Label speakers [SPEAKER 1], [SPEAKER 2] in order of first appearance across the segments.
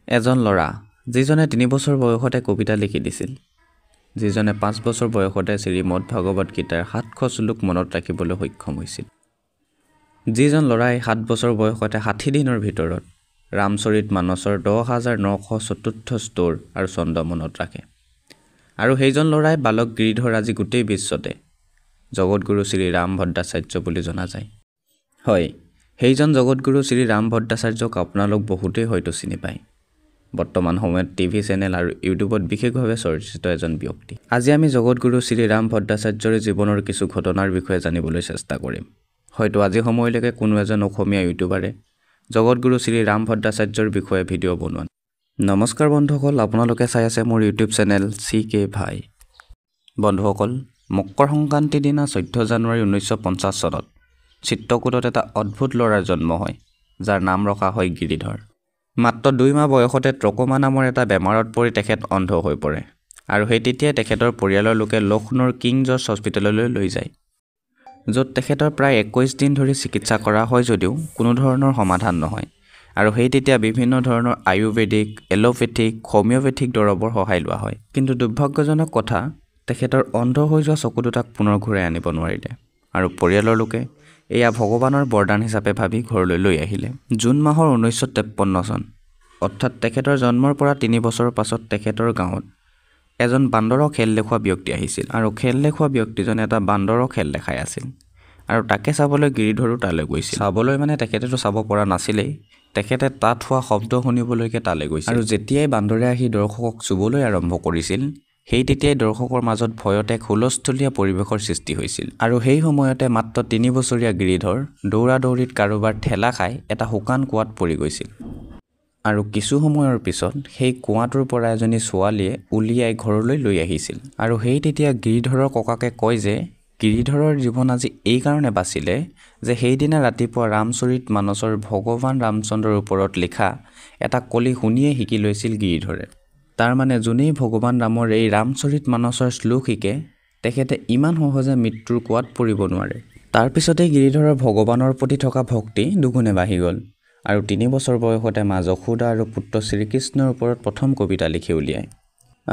[SPEAKER 1] এজন ল'ৰা যিজনে 3 বছৰ বয়সতে কবিতা লিখি দিছিল, যিজনে 5 বছৰ বয়সতে শ্ৰীমদ ভাগৱত গীতাৰ 700 শ্লোক মনত ৰাখিবলৈ সক্ষম হৈছিল, যিজন ল'ৰাই 7 বছৰ বয়সতে 60 দিনৰ ভিতৰত ৰামচৰিত মানসৰ 10,904 স্তৰ আৰু ছন্দ মনত ৰাখে। আৰু সেইজন ল'ৰাই বালক গিৰিধৰ আজি গোটেই বিশ্বতে জগতগুৰু শ্ৰী ৰাম ভদ্ৰাচাৰ্য বুলি জনা যায়। হয়, সেইজন জগতগুৰু শ্ৰী ৰাম ভদ্ৰাচাৰ্যক আপোনালোক বহুতেই হয়তো চিনি পায়। বৰ্তমান সময়ত টিভি চেনেল আৰু ইউটিউবত বিশেষভাৱে চৰ্চিত এজন ব্যক্তি। আজি আমি জগতগুৰু শ্ৰী ৰাম ভদ্ৰাচাৰ্যৰ জীৱনৰ কিছু ঘটনাৰ বিষয়ে জানিবলৈ চেষ্টা কৰিম। হয়তো আজি সময়লৈকে কোনো এজন অসমীয়া ইউটিউবাৰে জগতগুৰু শ্ৰী ৰাম ভদ্ৰাচাৰ্যৰ বিষয়ে ভিডিঅ' বনোৱা। নমস্কাৰ বন্ধুসকল, আপোনালোকে চাই আছে মোৰ ইউটিউব চেনেল CK ভাই। বন্ধুসকল, মকৰ সংক্ৰান্তিৰ দিনা 14 জানুৱাৰী 1950 চনত চিত্ৰকূটত এটা অদ্ভুত ল'ৰাৰ জন্ম হয়, যাৰ নাম ৰখা হয় গিৰিধৰ। মাত্ৰ 2 মাহ বয়সতে ট্ৰক'মা নামৰ এটা বেমাৰত পৰি তেখেত অন্ধ হৈ পৰে আৰু সেই তেতিয়াই তেখেতৰ পৰিয়ালৰ লোকে লক্ষ্ণৌৰ কিং জৰ্জ হস্পিটেললৈ লৈ যায়, য'ত তেখেতৰ প্ৰায় 21 দিন ধৰি চিকিৎসা কৰা হয় যদিও কোনো ধৰণৰ সমাধান নহয়। আৰু সেই তেতিয়া বিভিন্ন ধৰণৰ আয়ুৰ্বেদিক, এলোপেথিক, হোমিঅ'পেথিক দৰৱৰ সহায় লোৱা হয়। কিন্তু দুৰ্ভাগ্যজনক কথা, তেখেতৰ অন্ধ হৈ যোৱা চকু দুটাক পুনৰ ঘূৰাই আনিব নোৱাৰিলে আৰু পৰিয়ালৰ লোকে এয়া ভগৱানৰ বৰদান হিচাপে ভাবি ঘৰলৈ লৈ আহিলে। জুন মাহৰ 1953 চন, অৰ্থাৎ তেখেতৰ জন্মৰ পৰা 3 বছৰৰ পাছত তেখেতৰ গাঁৱত এজন বান্দৰৰ খেল দেখুওৱা ব্যক্তি আহিছিল আৰু খেল দেখুওৱা ব্যক্তিজনে এটা বান্দৰৰ খেল দেখাই আছিল আৰু তাকে চাবলৈ গিৰিধৰো তালৈ গৈছিল। চাবলৈ মানে তেখেতেতো চাব পৰা নাছিলেই, তেখেতে তাত হোৱা শব্দ শুনিবলৈকে তালৈ গৈছিল। আৰু যেতিয়াই বান্দৰে আহি দৰ্শকক চুবলৈ আৰম্ভ কৰিছিল, সেই তেতিয়াই দৰ্শকৰ মাজত ভয়ত এক হুলস্থুলীয়া পৰিৱেশৰ সৃষ্টি হৈছিল। আৰু সেই সময়তে মাত্ৰ 3 বছৰীয়া গিৰিধৰ দৌৰা দৌৰিত কাৰোবাৰ ঠেলা খাই এটা শুকান কুঁৱাত পৰি গৈছিল। আৰু কিছু সময়ৰ পিছত সেই কুঁৱাটোৰ পৰা এজনী ছোৱালীয়ে উলিয়াই ঘৰলৈ লৈ আহিছিল। আৰু সেই তেতিয়া গিৰিধৰৰ ককাকে কয় যে গিৰিধৰৰ জীৱন আজি এই কাৰণে বাচিলে যে সেইদিনা ৰাতিপুৱা ৰামচৰিত মানসৰ ভগৱান ৰামচন্দ্ৰৰ ওপৰত লিখা এটা কলি শুনিয়ে শিকি লৈছিল গিৰিধৰে। তাৰ মানে যোনেই ভগৱান ৰামৰ এই ৰামচৰিত মানসৰ শ্লোক শিকে, তেখেতে ইমান সহজে মৃত্যুৰ কুঁৱাত পৰিব নোৱাৰে। তাৰ পিছতেই গিৰিধৰৰ ভগৱানৰ প্ৰতি থকা ভক্তি দুগুণে বাঢ়ি গ'ল আৰু 3 বছৰ বয়সতে মা যশোদা আৰু পুত্ৰ শ্ৰীকৃষ্ণৰ ওপৰত প্ৰথম কবিতা লিখি উলিয়ায়।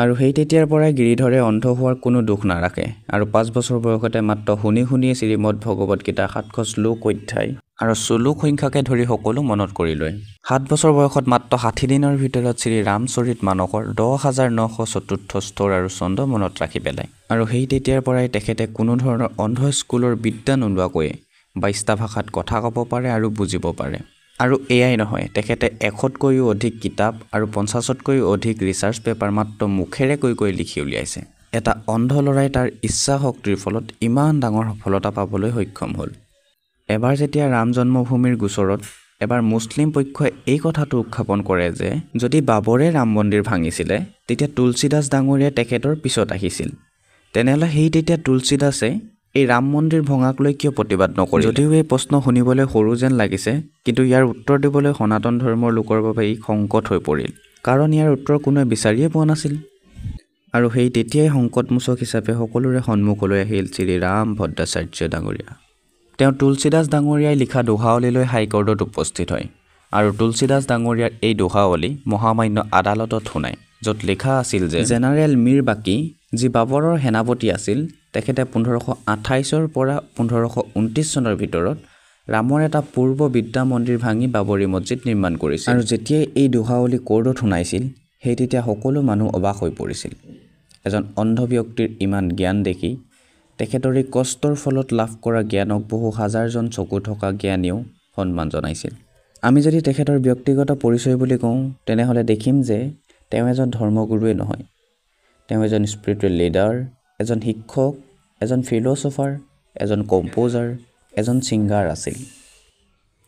[SPEAKER 1] আৰু সেই তেতিয়াৰ পৰাই গিৰিধৰে অন্ধ হোৱাৰ কোনো দুখ নাৰাখে আৰু 5 বছৰ বয়সতে মাত্ৰ শুনি শুনিয়ে শ্ৰীমদ ভাগৱত গীতাৰ 700 শ্লোক অধ্যায় আৰু শ্লোক সংখ্যাকে ধৰি সকলো মনত কৰি লয়। 7 বছৰ বয়সত মাত্ৰ 60 দিনৰ ভিতৰত শ্ৰী ৰামচৰিত মানসৰ 10,904 স্তৰ আৰু ছন্দ মনত ৰাখি পেলায়। আৰু সেই তেতিয়াৰ পৰাই তেখেতে কোনো ধৰণৰ অন্ধ স্কুলৰ বিদ্যা নোলোৱাকৈয়ে 22টা ভাষাত কথা ক'ব পাৰে আৰু বুজিব পাৰে। আৰু এয়াই নহয়, তেখেতে 100তকৈও অধিক কিতাপ আৰু 50তকৈও অধিক ৰিচাৰ্চ পেপাৰ মাত্ৰ মুখেৰে কৈ লিখি উলিয়াইছে। এটা অন্ধ ল'ৰাই তাৰ ইচ্ছা শক্তিৰ ফলত ইমান ডাঙৰ সফলতা পাবলৈ সক্ষম হ'ল। এবাৰ যেতিয়া ৰাম জন্মভূমিৰ গোচৰত এবাৰ মুছলিম পক্ষই এই কথাটো উত্থাপন কৰে যে যদি বাবৰে ৰাম মন্দিৰ ভাঙিছিলে, তেতিয়া তুলসীদাস ডাঙৰীয়াই তেখেতৰ পিছত আহিছিল, তেনেহ'লে সেই তেতিয়া তুলসীদাসে এই ৰাম মন্দিৰ ভঙাক লৈ কিয় প্ৰতিবাদ নকৰিলে? যদিও এই প্ৰশ্ন শুনিবলৈ সৰু যেন লাগিছে, কিন্তু ইয়াৰ উত্তৰ দিবলৈ সনাতন ধৰ্মৰ লোকৰ বাবে ই সংকট হৈ পৰিল, কাৰণ ইয়াৰ উত্তৰ কোনোৱে বিচাৰিয়ে পোৱা নাছিল। আৰু সেই তেতিয়াই সংকটমোচক হিচাপে সকলোৰে সন্মুখলৈ আহিল শ্ৰী ৰাম ভদ্ৰাচাৰ্য ডাঙৰীয়া। তেওঁ তুলসীদাস ডাঙৰীয়াই লিখা দোহাৱলীলৈ হাইকোৰ্টত উপস্থিত হয় আৰু তুলসীদাস ডাঙৰীয়াৰ এই দোহাৱলী মহামান্য আদালতত শুনায়, য'ত লিখা আছিল যে জেনেৰেল মীৰ বাকী, যি বাবৰৰ সেনাপতি আছিল, তেখেতে 1528 পৰা 1529 চনৰ ভিতৰত ৰামৰ এটা পূৰ্ব বিদ্যা মন্দিৰ ভাঙি বাবৰি মছজিদ নিৰ্মাণ কৰিছিল। আৰু যেতিয়াই এই দোহাৱলী কোৰ্টত শুনাইছিল, সেই তেতিয়া সকলো মানুহ অবাক হৈ পৰিছিল। এজন অন্ধ ব্যক্তিৰ ইমান জ্ঞান দেখি তেখেতৰ এই কষ্টৰ ফলত লাভ কৰা জ্ঞানক বহু হাজাৰজন চকু থকা জ্ঞানীয়েও সন্মান জনাইছিল। আমি যদি তেখেতৰ ব্যক্তিগত পৰিচয় বুলি কওঁ, তেনেহ'লে দেখিম যে তেওঁ এজন ধৰ্মগুৰুৱে নহয়, তেওঁ এজন স্পিৰিচুৱেল লিডাৰ, এজন শিক্ষক, এজন ফিল'চফাৰ, এজন কম্প'জাৰ, এজন ছিংগাৰ আছিল।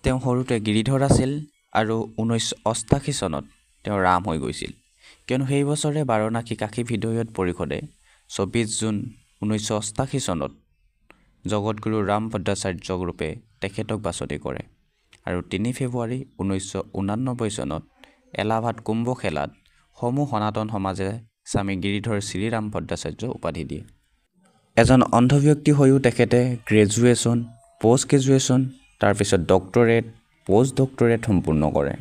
[SPEAKER 1] তেওঁ সৰুতে গিৰিধৰ আছিল আৰু 1988 চনত তেওঁ ৰাম হৈ গৈছিল, কিয়নো সেই বছৰে বাৰণাসী কাশী বিশ্ববিদ্যালয় পৰিষদে 24 জুন 1988 চনত জগতগুৰু ৰাম ভদ্ৰাচাৰ্য ৰূপে তেখেতক বাছনি কৰে আৰু 3 ফেব্ৰুৱাৰী 1989 চনত এলাহাবাদ কুম্ভ খেলাত সমূহ সনাতন সমাজে স্বামী গিৰিধৰ শ্ৰীৰাম ভদ্ৰাচাৰ্য উপাধি দিয়ে। এজন অন্ধ ব্যক্তি হৈও তেখেতে গ্ৰেজুৱেশ্যন, পষ্ট গ্ৰেজুৱেশ্যন, তাৰপিছত ডক্টৰেট, পষ্ট ডক্টৰেট সম্পূৰ্ণ কৰে।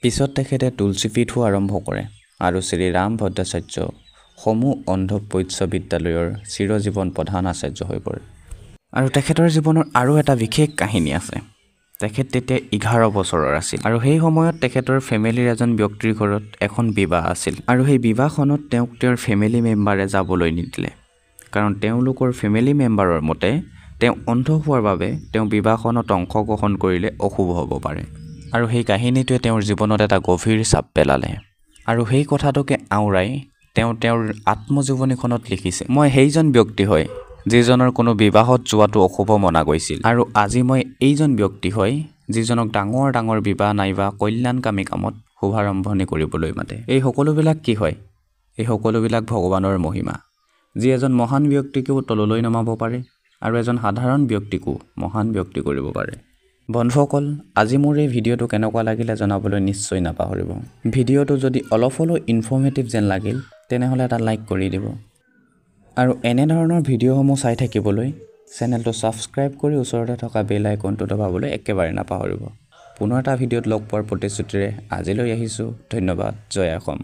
[SPEAKER 1] পিছত তেখেতে তুলসী পীঠো আৰম্ভ কৰে আৰু শ্ৰী ৰাম ভট্টাচাৰ্য সমূহ অন্ধ বৈশ্য বিদ্যালয়ৰ চিৰজীৱন প্ৰধান আচাৰ্য হৈ পৰে। আৰু তেখেতৰ জীৱনৰ আৰু এটা বিশেষ কাহিনী আছে। তেখেত তেতিয়া 11 বছৰৰ আছিল আৰু সেই সময়ত তেখেতৰ ফেমিলিৰ এজন ব্যক্তিৰ ঘৰত এখন বিবাহ আছিল আৰু সেই বিবাহখনত তেওঁক তেওঁৰ ফেমিলি মেম্বাৰে যাবলৈ নিদিলে, কাৰণ তেওঁলোকৰ ফেমিলি মেম্বাৰৰ মতে তেওঁ অন্ধ হোৱাৰ বাবে তেওঁ বিবাহখনত অংশগ্ৰহণ কৰিলে অশুভ হ'ব পাৰে। আৰু সেই কাহিনীটোৱে তেওঁৰ জীৱনত এটা গভীৰ চাপ পেলালে আৰু সেই কথাটোকে আওৰাই তেওঁ তেওঁৰ আত্মজীৱনীখনত লিখিছে, মই সেইজন ব্যক্তি হয় যিজনৰ কোনো বিবাহত যোৱাটো অশুভ মনা গৈছিল আৰু আজি মই এইজন ব্যক্তি হয় যিজনক ডাঙৰ ডাঙৰ বিবাহ নাইবা কল্যাণকামী কামত শুভাৰম্ভণি কৰিবলৈ মাতে। এই সকলোবিলাক কি হয়? এই সকলোবিলাক ভগৱানৰ মহিমা, যি এজন মহান ব্যক্তিকো তললৈ নমাব পাৰে আৰু এজন সাধাৰণ ব্যক্তিকো মহান ব্যক্তি কৰিব পাৰে। বন্ধুসকল, আজি মোৰ এই ভিডিঅ'টো কেনেকুৱা লাগিলে জনাবলৈ নিশ্চয় নাপাহৰিব। ভিডিঅ'টো যদি অলপ হ'লেও ইনফৰ্মেটিভ যেন লাগিল তেনেহ'লে এটা লাইক কৰি দিব আৰু এনেধৰণৰ ভিডিঅ'সমূহ চাই থাকিবলৈ চেনেলটো ছাবস্ক্ৰাইব কৰি ওচৰতে থকা বেল আইকনটো দবাবলৈ একেবাৰে নাপাহৰিব। পুনৰ এটা ভিডিঅ'ত লগ পোৱাৰ প্ৰতিশ্ৰুতিৰে আজিলৈ আহিছোঁ। ধন্যবাদ। জয় অসম।